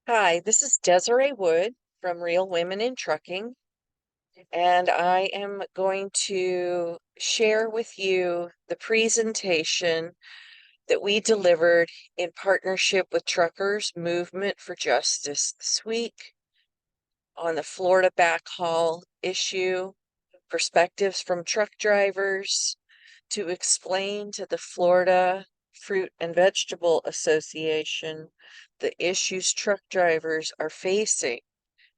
Hi, this is Desiree Wood from Real Women in Trucking, and I am going to share with you the presentation that we delivered in partnership with Truckers Movement for Justice this week on the Florida backhaul issue, perspectives from truck drivers to explain to the Florida Fruit and Vegetable Association the issues truck drivers are facing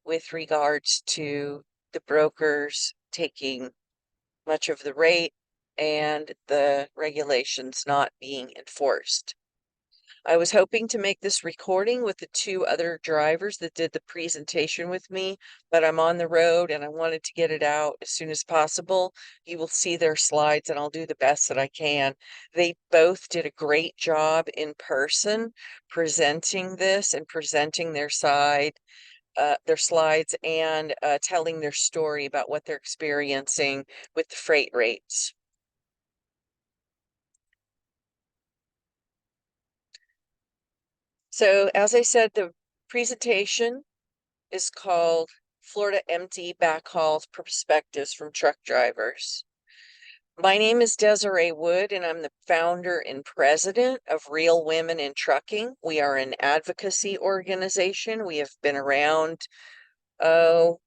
with regards to the brokers taking much of the rate and the regulations not being enforced. I was hoping to make this recording with the two other drivers that did the presentation with me, but I'm on the road and I wanted to get it out as soon as possible. You will see their slides and I'll do the best that I can. They both did a great job in person presenting this and presenting their their slides and telling their story about what they're experiencing with the freight rates. So as I said, the presentation is called Florida Empty Backhauls Perspectives from Truck Drivers. My name is Desiree Wood, and I'm the founder and president of Real Women in Trucking. We are an advocacy organization. We have been around, over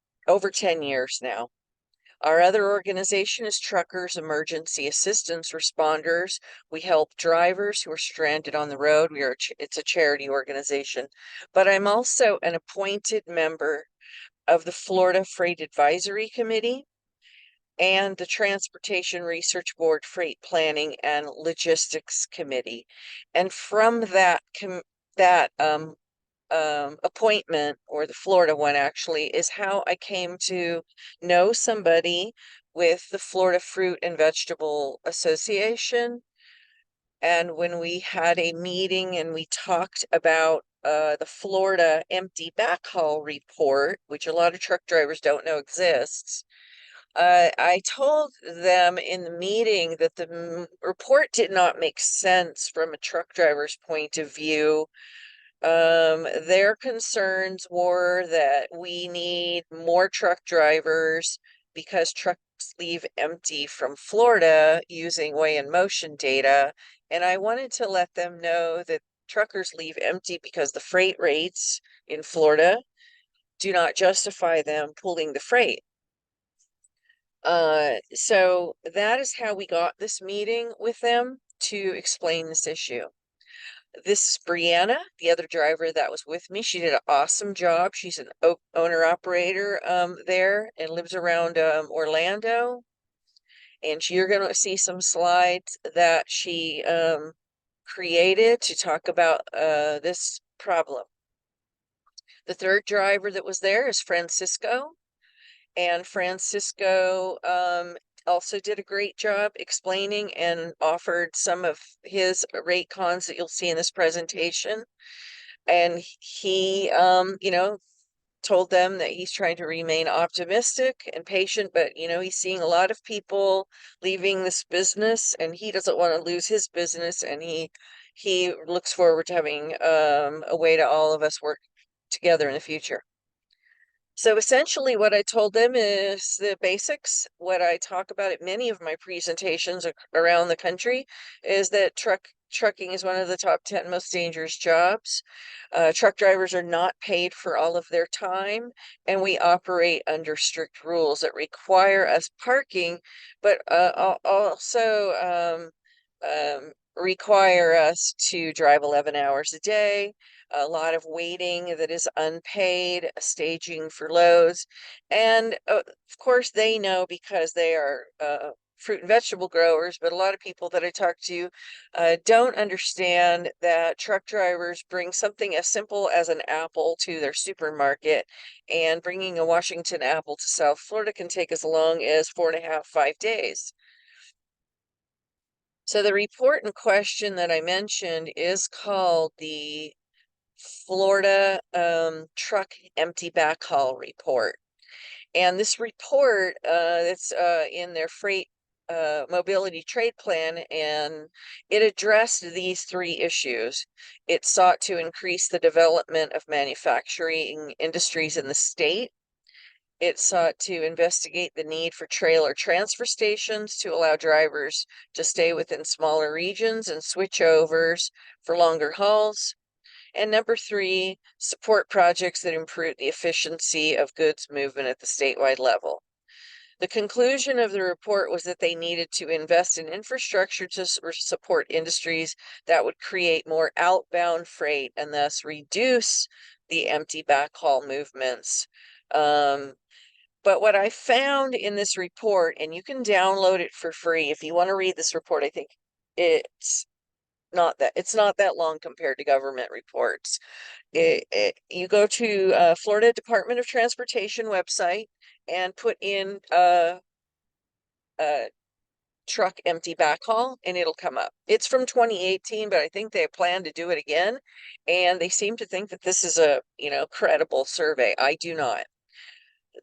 10 years now. Our other organization is Truckers Emergency Assistance Responders. We help drivers who are stranded on the road. It's a charity organization, but I'm also an appointed member of the Florida Freight Advisory Committee and the Transportation Research Board Freight Planning and Logistics Committee. And from that appointment, or the Florida one actually, is how I came to know somebody with the Florida Fruit and Vegetable Association. And when we had a meeting and we talked about the Florida Empty Backhaul Report, which a lot of truck drivers don't know exists, I told them in the meeting that the report did not make sense from a truck driver's point of view. Their concerns were that we need more truck drivers because trucks leave empty from Florida using weigh in motion data. And I wanted to let them know that truckers leave empty because the freight rates in Florida do not justify them pulling the freight. So that is how we got this meeting with them to explain this issue. This is Brianna, the other driver that was with me. She did an awesome job. She's an owner operator there and lives around Orlando. And you're going to see some slides that she created to talk about this problem. The third driver that was there is Francisco. And Francisco also did a great job explaining and offered some of his rate cons that you'll see in this presentation. And he, told them that he's trying to remain optimistic and patient, but, he's seeing a lot of people leaving this business and he doesn't want to lose his business. And he looks forward to having a way to all of us work together in the future. So essentially what I told them is the basics. What I talk about at many of my presentations around the country is that trucking is one of the top 10 most dangerous jobs. Truck drivers are not paid for all of their time, and we operate under strict rules that require us parking, but also require us to drive 11 hours a day, a lot of waiting that is unpaid, staging for loads. And of course, they know because they are fruit and vegetable growers, but a lot of people that I talk to don't understand that truck drivers bring something as simple as an apple to their supermarket, and bringing a Washington apple to South Florida can take as long as 4.5, 5 days. So the report in question that I mentioned is called the Florida Truck Empty Backhaul Report. And this report that's in their freight mobility trade plan, and it addressed these three issues. It sought to increase the development of manufacturing industries in the state. It sought to investigate the need for trailer transfer stations to allow drivers to stay within smaller regions and switch overs for longer hauls. And number three, support projects that improve the efficiency of goods movement at the statewide level. The conclusion of the report was that they needed to invest in infrastructure to support industries that would create more outbound freight and thus reduce the empty backhaul movements. But what I found in this report, and you can download it for free if you want to read this report, I think it's not that long compared to government reports. You go to Florida Department of Transportation website and put in truck empty backhaul and it'll come up. It's from 2018, but I think they plan to do it again. And they seem to think that this is a, credible survey. I do not.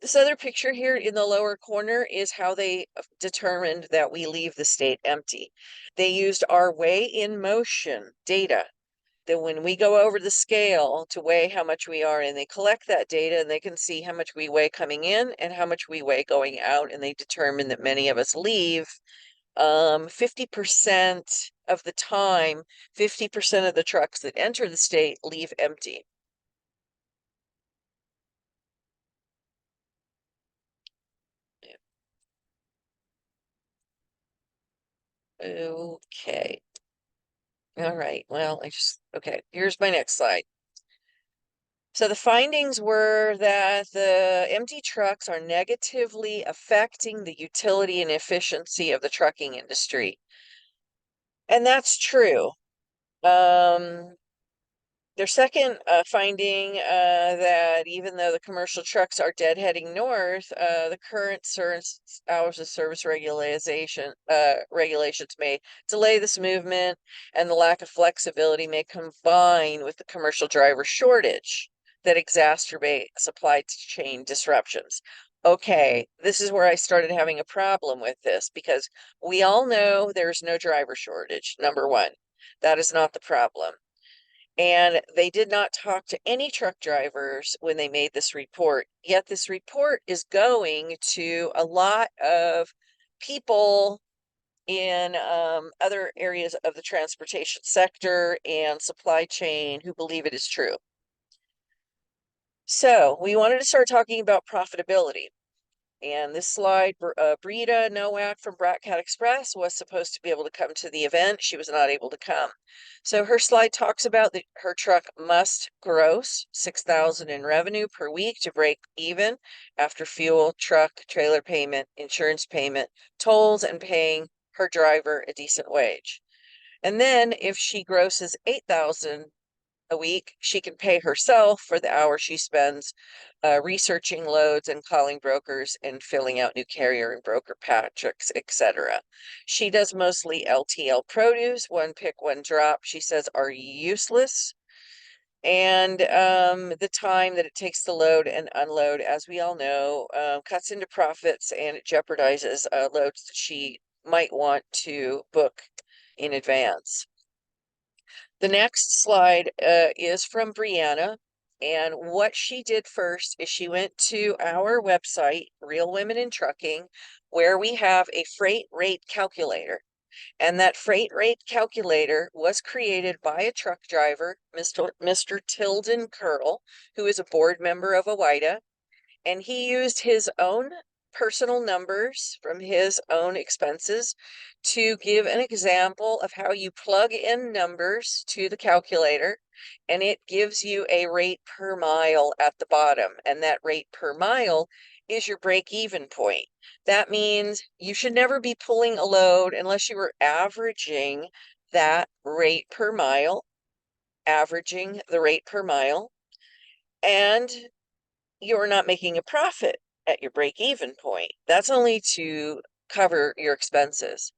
This other picture here in the lower corner is how they determined that we leave the state empty. They used our weigh in motion data, that when we go over the scale to weigh how much we are, and they collect that data and they can see how much we weigh coming in and how much we weigh going out, and they determine that many of us leave 50% of the time. 50% of the trucks that enter the state leave empty. Okay. All right. Well, okay, here's my next slide. So the findings were that the empty trucks are negatively affecting the utility and efficiency of the trucking industry. And that's true. Their second finding, that even though the commercial trucks are deadheading north, the current hours of service regulations may delay this movement, and the lack of flexibility may combine with the commercial driver shortage that exacerbate supply chain disruptions. Okay, this is where I started having a problem with this, because we all know there's no driver shortage, number one. That is not the problem. And they did not talk to any truck drivers when they made this report. Yet this report is going to a lot of people in other areas of the transportation sector and supply chain who believe it is true. So we wanted to start talking about profitability. And this slide, Brita Nowak from Bratcat Express was supposed to be able to come to the event. She was not able to come. So her slide talks about that her truck must gross $6,000 in revenue per week to break even after fuel, truck, trailer payment, insurance payment, tolls, and paying her driver a decent wage. And then if she grosses $8,000 a week, she can pay herself for the hour she spends researching loads and calling brokers and filling out new carrier and broker packages, etc. She does mostly LTL produce, one pick, one drop, she says, are useless. And the time that it takes to load and unload, as we all know, cuts into profits, and it jeopardizes loads that she might want to book in advance. The next slide is from Brianna. And what she did first is she went to our website, Real Women in Trucking, where we have a freight rate calculator. And that freight rate calculator was created by a truck driver, Mr. Tilden Curl, who is a board member of OOIDA. And he used his own personal numbers from his own expenses to give an example of how you plug in numbers to the calculator, and it gives you a rate per mile at the bottom, and that rate per mile is your break-even point. That means you should never be pulling a load unless you were averaging that rate per mile, averaging the rate per mile, and you're not making a profit at your break-even point. That's only to cover your expenses.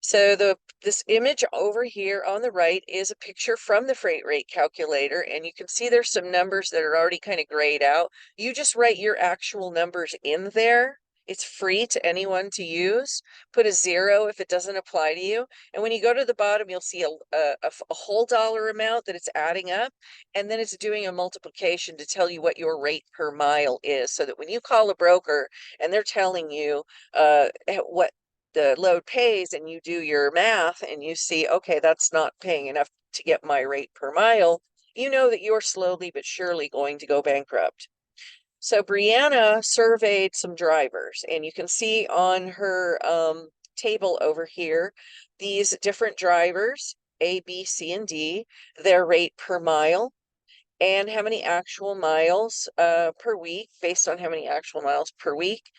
So this image over here on the right is a picture from the freight rate calculator, and you can see there's some numbers that are already kind of grayed out. You just write your actual numbers in there, It's free to anyone to use. Put a 0 if it doesn't apply to you. And when you go to the bottom, you'll see a whole dollar amount that it's adding up. And then it's doing a multiplication to tell you what your rate per mile is. So that when you call a broker and they're telling you what the load pays, and you do your math and you see, okay, that's not paying enough to get my rate per mile, you know that you're slowly but surely going to go bankrupt. So Brianna surveyed some drivers, and you can see on her table over here, these different drivers, A, B, C, and D, their rate per mile, and how many actual miles per week, based on how many actual miles per week.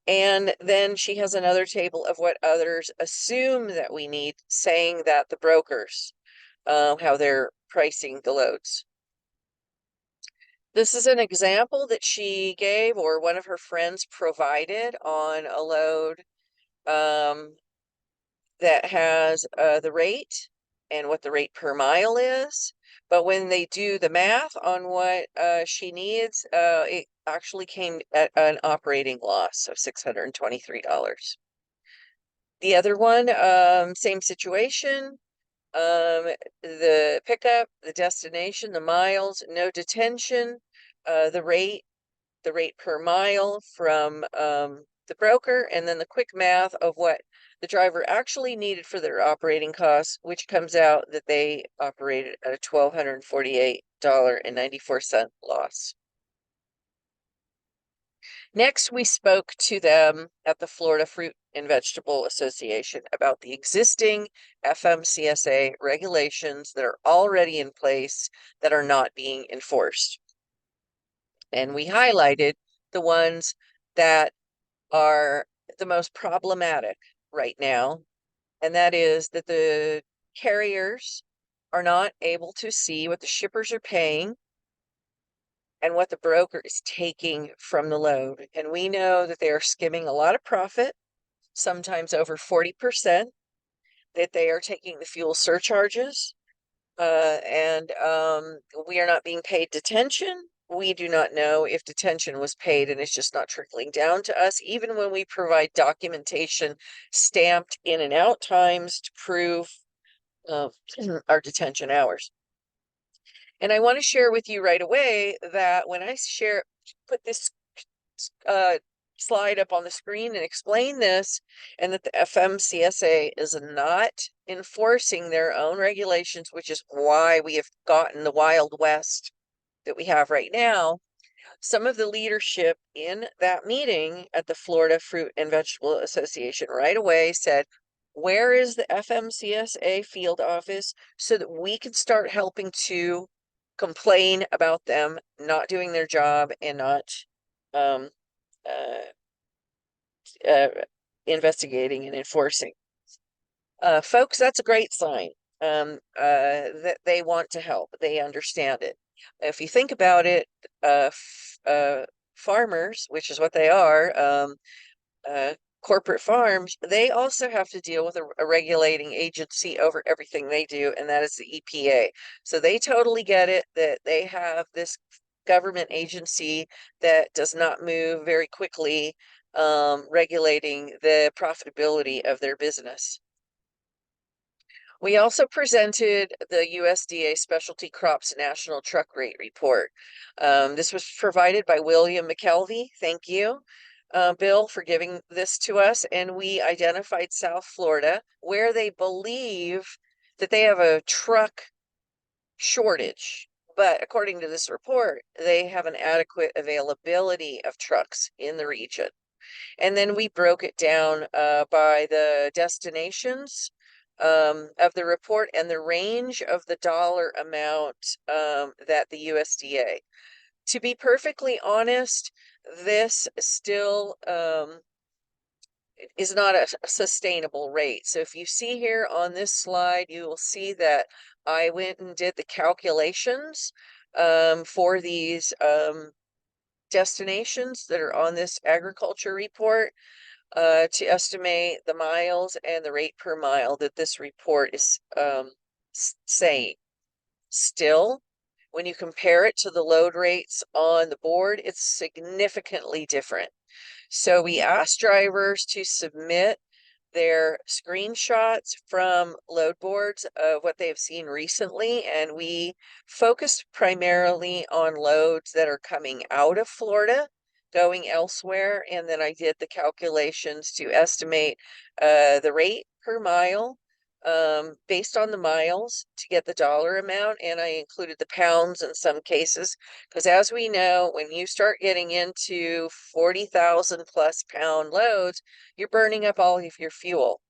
And then she has another table of what others assume that we need, saying that the brokers, how they're pricing the loads. This is an example that she gave, or one of her friends provided, on a load that has the rate and what the rate per mile is. But when they do the math on what she needs, it actually came at an operating loss of $623. The other one, same situation. The pickup, the destination, the miles, no detention, the rate per mile from the broker, and then the quick math of what the driver actually needed for their operating costs, which comes out that they operated at a $1,248.94 loss. Next, we spoke to them at the Florida Fruit and Vegetable Association about the existing FMCSA regulations that are already in place that are not being enforced. And we highlighted the ones that are the most problematic right now, and that is that the carriers are not able to see what the shippers are paying and what the broker is taking from the load. And we know that they are skimming a lot of profit, sometimes over 40%, that they are taking the fuel surcharges, and we are not being paid detention. We do not know if detention was paid, and it's just not trickling down to us, even when we provide documentation stamped in and out times to prove our detention hours. And I want to share with you right away that when I put this slide up on the screen and explain this, and that the FMCSA is not enforcing their own regulations, which is why we have gotten the Wild West that we have right now. Some of the leadership in that meeting at the Florida Fruit and Vegetable Association right away said, where is the FMCSA field office so that we can start helping to complain about them not doing their job and not investigating and enforcing. Folks, that's a great sign that they want to help. They understand it. If you think about it, farmers, which is what they are, corporate farms, they also have to deal with a regulating agency over everything they do, and that is the EPA. So they totally get it that they have this government agency that does not move very quickly, regulating the profitability of their business. We also presented the USDA Specialty Crops National Truck Rate Report. This was provided by William McKelvey. Thank you, Bill, for giving this to us. And we identified South Florida, where they believe that they have a truck shortage. But according to this report, they have an adequate availability of trucks in the region. And then we broke it down by the destinations of the report and the range of the dollar amount that the USDA. To be perfectly honest, this still is not a sustainable rate. So if you see here on this slide, you will see that I went and did the calculations for these destinations that are on this agriculture report to estimate the miles and the rate per mile that this report is saying. Still, when you compare it to the load rates on the board, it's significantly different. So we asked drivers to submit their screenshots from load boards of what they've seen recently, and we focused primarily on loads that are coming out of Florida, going elsewhere, and then I did the calculations to estimate the rate per mile based on the miles to get the dollar amount, and I included the pounds in some cases, because as we know, when you start getting into 40,000 plus pound loads, you're burning up all of your fuel,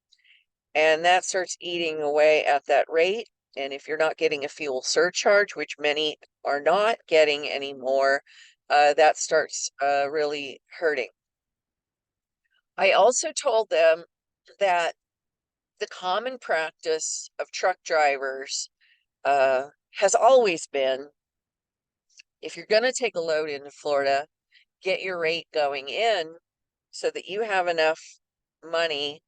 and that starts eating away at that rate. And if you're not getting a fuel surcharge, which many are not getting anymore, that starts really hurting. I also told them that the common practice of truck drivers has always been, if you're going to take a load into Florida, get your rate going in so that you have enough money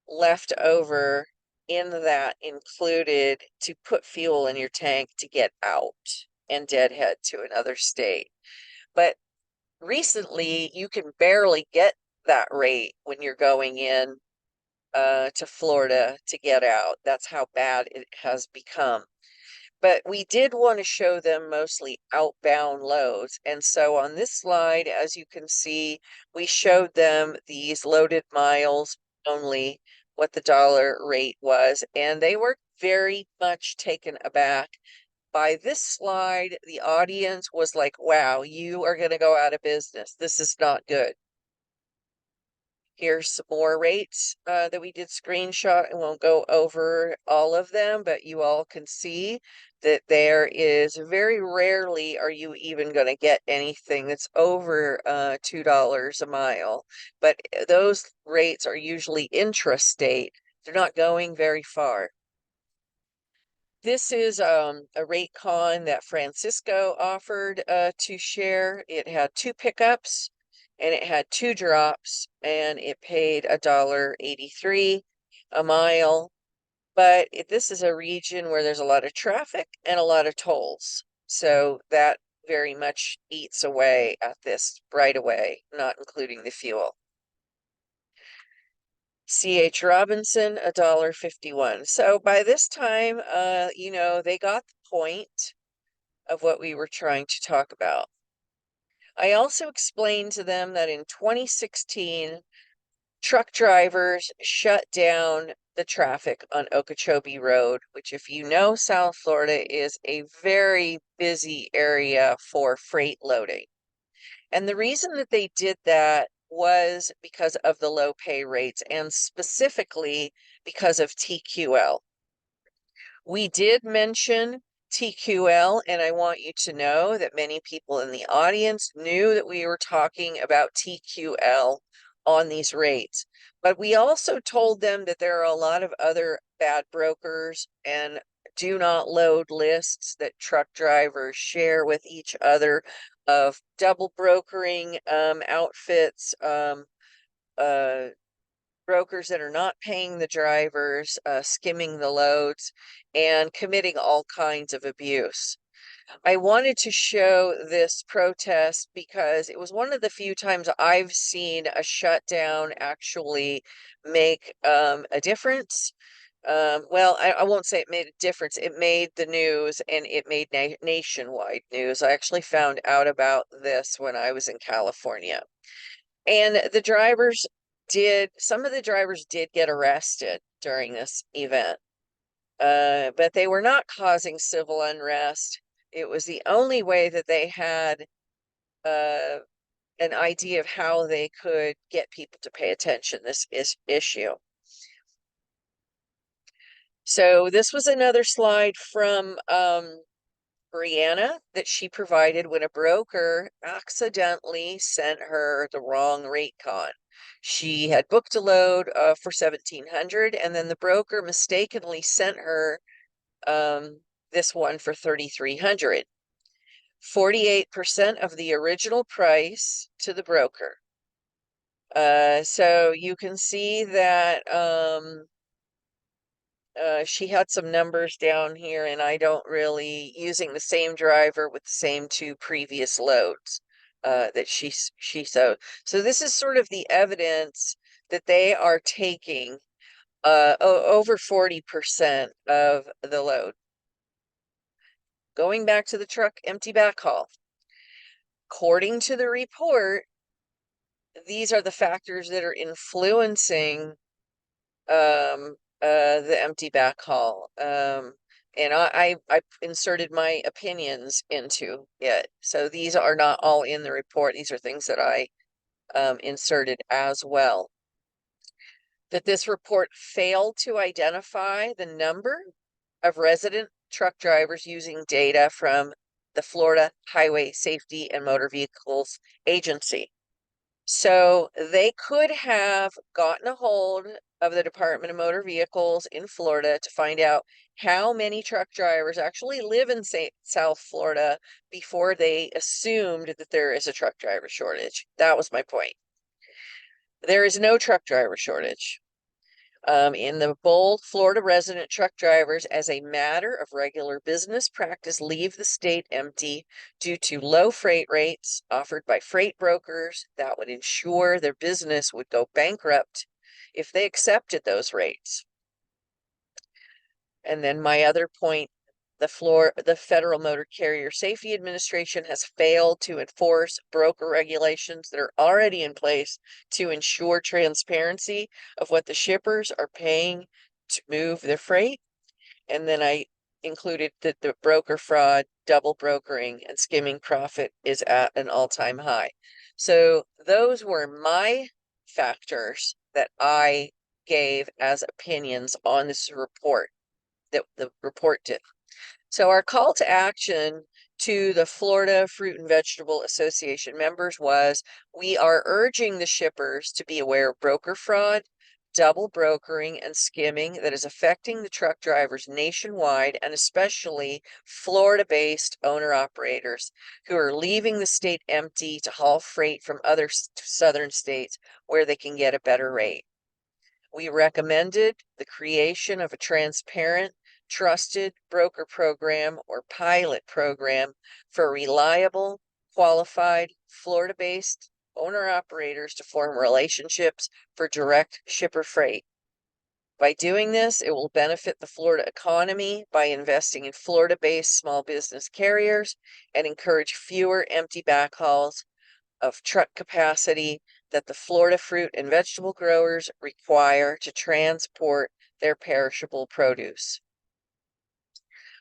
left over in that included to put fuel in your tank to get out and deadhead to another state. But recently, you can barely get that rate when you're going in to Florida to get out. That's how bad it has become. But we did want to show them mostly outbound loads. And so on this slide, as you can see, we showed them these loaded miles only, what the dollar rate was, and they were very much taken aback by this slide. The audience was like, wow, you are going to go out of business. This is not good. Here's some more rates that we did screenshot. I won't go over all of them, but you all can see that there is very rarely are you even going to get anything that's over $2 a mile. But those rates are usually intrastate. They're not going very far. This is a rate con that Francisco offered to share. It had 2 pickups and it had 2 drops, and it paid $1.83 a mile. But this is a region where there's a lot of traffic and a lot of tolls. So that very much eats away at this right away, not including the fuel. C.H. Robinson, $1.51. So by this time, you know, they got the point of what we were trying to talk about. I also explained to them that in 2016, truck drivers shut down the traffic on Okeechobee Road, which, if you know, South Florida is a very busy area for freight loading. And the reason that they did that was because of the low pay rates, and specifically because of TQL. We did mention TQL, and I want you to know that many people in the audience knew that we were talking about TQL on these rates. But we also told them that there are a lot of other bad brokers and do not load lists that truck drivers share with each other of double brokering outfits, brokers that are not paying the drivers, skimming the loads, and committing all kinds of abuse. I wanted to show this protest because it was one of the few times I've seen a shutdown actually make a difference. Well, I won't say it made a difference. It made the news, and it made nationwide news. I actually found out about this when I was in California. And some of the drivers did get arrested during this event, but they were not causing civil unrest. It was the only way that they had an idea of how they could get people to pay attention to this issue. So this was another slide from Brianna that she provided when a broker accidentally sent her the wrong rate con. She had booked a load for 1,700, and then the broker mistakenly sent her this one for 3,300. 48% of the original price to the broker. So you can see that she had some numbers down here, and I don't really, using the same driver with the same 2 previous loads. that she sewed. So this is sort of the evidence that they are taking over 40% of the load. Going back to the truck empty backhaul. According to the report, these are the factors that are influencing the empty backhaul. And I inserted my opinions into it. So these are not all in the report. These are things that I inserted as well. That this report failed to identify the number of resident truck drivers using data from the Florida Highway Safety and Motor Vehicles Agency. So they could have gotten a hold of the Department of Motor Vehicles in Florida to find out how many truck drivers actually live in South Florida before they assumed that there is a truck driver shortage. That was my point. There is no truck driver shortage. In the bold, Florida resident truck drivers, as a matter of regular business practice, leave the state empty due to low freight rates offered by freight brokers that would ensure their business would go bankrupt if they accepted those rates. And then my other point, the Federal Motor Carrier Safety Administration has failed to enforce broker regulations that are already in place to ensure transparency of what the shippers are paying to move their freight. And then I included that the broker fraud, double brokering, and skimming profit is at an all-time high. So those were my factors that I gave as opinions on this report, that the report did. So our call to action to the Florida Fruit and Vegetable Association members was, we are urging the shippers to be aware of broker fraud, double brokering, and skimming that is affecting the truck drivers nationwide, and especially Florida-based owner-operators who are leaving the state empty to haul freight from other southern states where they can get a better rate. We recommended the creation of a transparent, trusted broker program or pilot program for reliable, qualified, Florida-based owner-operators to form relationships for direct shipper freight. By doing this, it will benefit the Florida economy by investing in Florida-based small business carriers and encourage fewer empty backhauls of truck capacity that the Florida fruit and vegetable growers require to transport their perishable produce.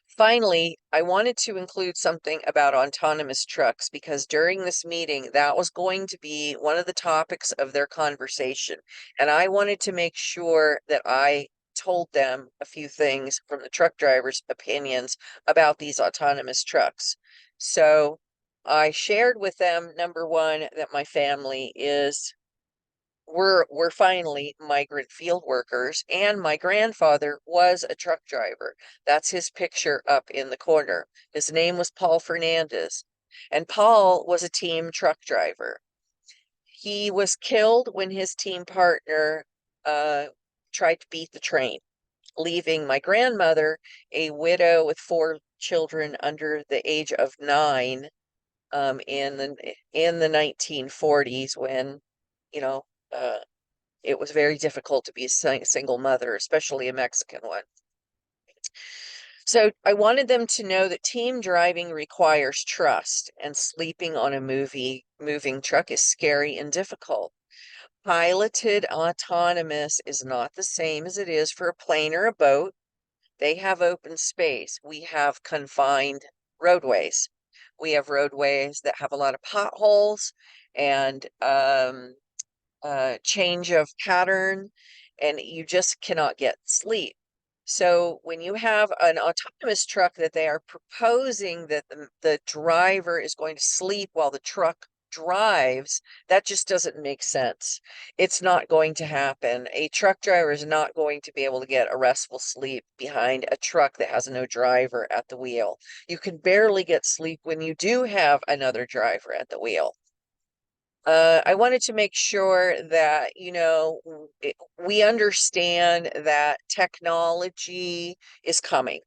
Finally, I wanted to include something about autonomous trucks because during this meeting, that was going to be one of the topics of their conversation. And I wanted to make sure that I told them a few things from the truck drivers' opinions about these autonomous trucks. So I shared with them, number one, that my family we're finally migrant field workers, and my grandfather was a truck driver. That's his picture up in the corner. His name was Paul Fernandez, and Paul was a team truck driver. He was killed when his team partner tried to beat the train, leaving my grandmother, a widow with 4 children under the age of 9, in the 1940s, when, you know, it was very difficult to be a single mother, especially a Mexican one. So I wanted them to know that team driving requires trust, and sleeping on a moving truck is scary and difficult. Piloted autonomous is not the same as it is for a plane or a boat. They have open space. We have confined roadways. We have roadways that have a lot of potholes and change of pattern, and you just cannot get sleep. So when you have an autonomous truck that they are proposing that the driver is going to sleep while the truck drives, that just doesn't make sense. It's not going to happen. A truck driver is not going to be able to get a restful sleep behind a truck that has no driver at the wheel. You can barely get sleep when you do have another driver at the wheel. I wanted to make sure that, we understand that technology is coming,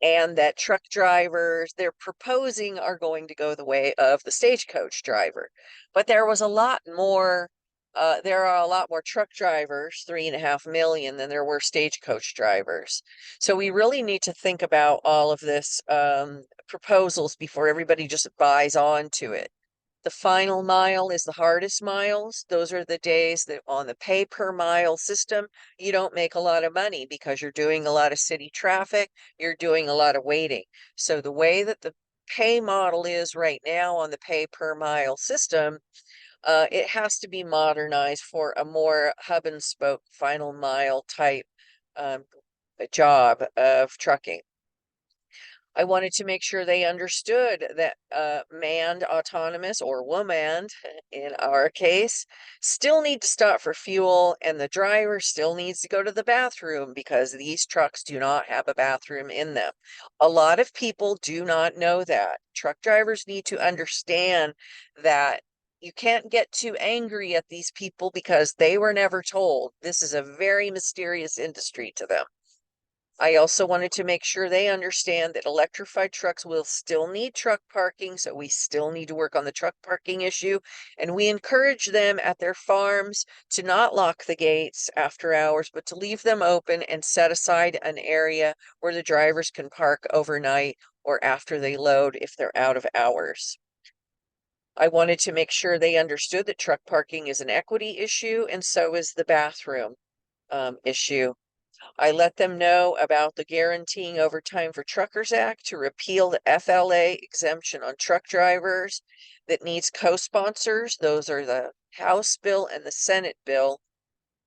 and that truck drivers they're proposing are going to go the way of the stagecoach driver. But there was a lot more, there are a lot more truck drivers, 3.5 million, than there were stagecoach drivers. So we really need to think about all of this proposals before everybody just buys onto it. The final mile is the hardest miles. Those are the days that on the pay per mile system, you don't make a lot of money because you're doing a lot of city traffic, you're doing a lot of waiting. So the way that the pay model is right now on the pay per mile system, it has to be modernized for a more hub and spoke final mile type um, job of trucking. I wanted to make sure they understood that manned autonomous or woman in our case still need to stop for fuel, and the driver still needs to go to the bathroom because these trucks do not have a bathroom in them. A lot of people do not know that. Truck drivers need to understand that you can't get too angry at these people because they were never told. This is a very mysterious industry to them. I also wanted to make sure they understand that electrified trucks will still need truck parking, so we still need to work on the truck parking issue. And we encourage them at their farms to not lock the gates after hours, but to leave them open and set aside an area where the drivers can park overnight or after they load if they're out of hours. I wanted to make sure they understood that truck parking is an equity issue, and so is the bathroom issue. I let them know about the Guaranteeing Overtime for Truckers Act to repeal the FLA exemption on truck drivers that needs co-sponsors. Those are the House bill and the Senate bill.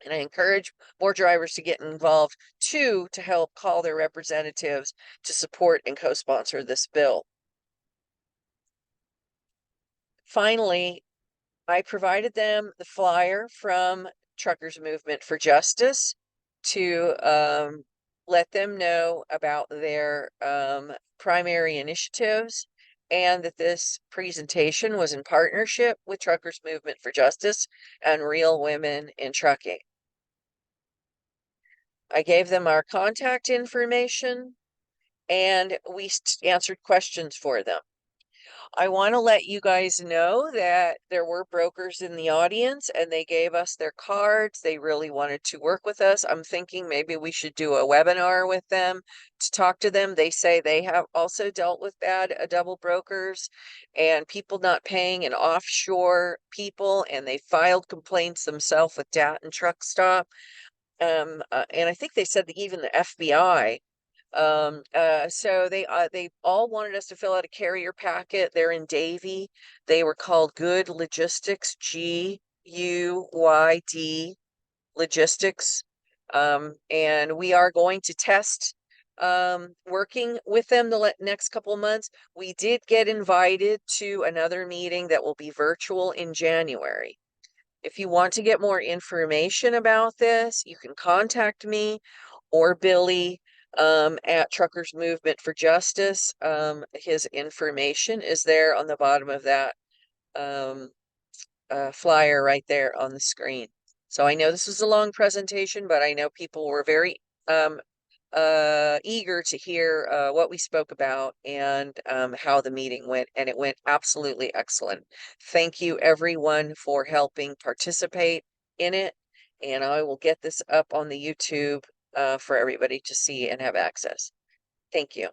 And I encourage more drivers to get involved too, to help call their representatives to support and co-sponsor this bill. Finally, I provided them the flyer from Truckers Movement for Justice to let them know about their primary initiatives, and that this presentation was in partnership with Truckers Movement for Justice and Real Women in Trucking. I gave them our contact information, and we answered questions for them. I want to let you guys know that there were brokers in the audience and they gave us their cards. They really wanted to work with us. I'm thinking maybe we should do a webinar with them to talk to them. They say they have also dealt with bad double brokers and people not paying, and offshore people, and they filed complaints themselves with DAT and Truck Stop. And I think they said that even the FBI. So they all wanted us to fill out a carrier packet. They're in Davie. They were called Good Logistics, GUYD Logistics. And we are going to test working with them the next couple of months. We did get invited to another meeting that will be virtual in January. If you want to get more information about this, you can contact me or Billy at Truckers Movement for Justice. His information is there on the bottom of that flyer right there on the screen. So I know this was a long presentation, but I know people were very eager to hear what we spoke about and how the meeting went, and it went absolutely excellent. Thank you everyone for helping participate in it, and I will get this up on the YouTube for everybody to see and have access. Thank you.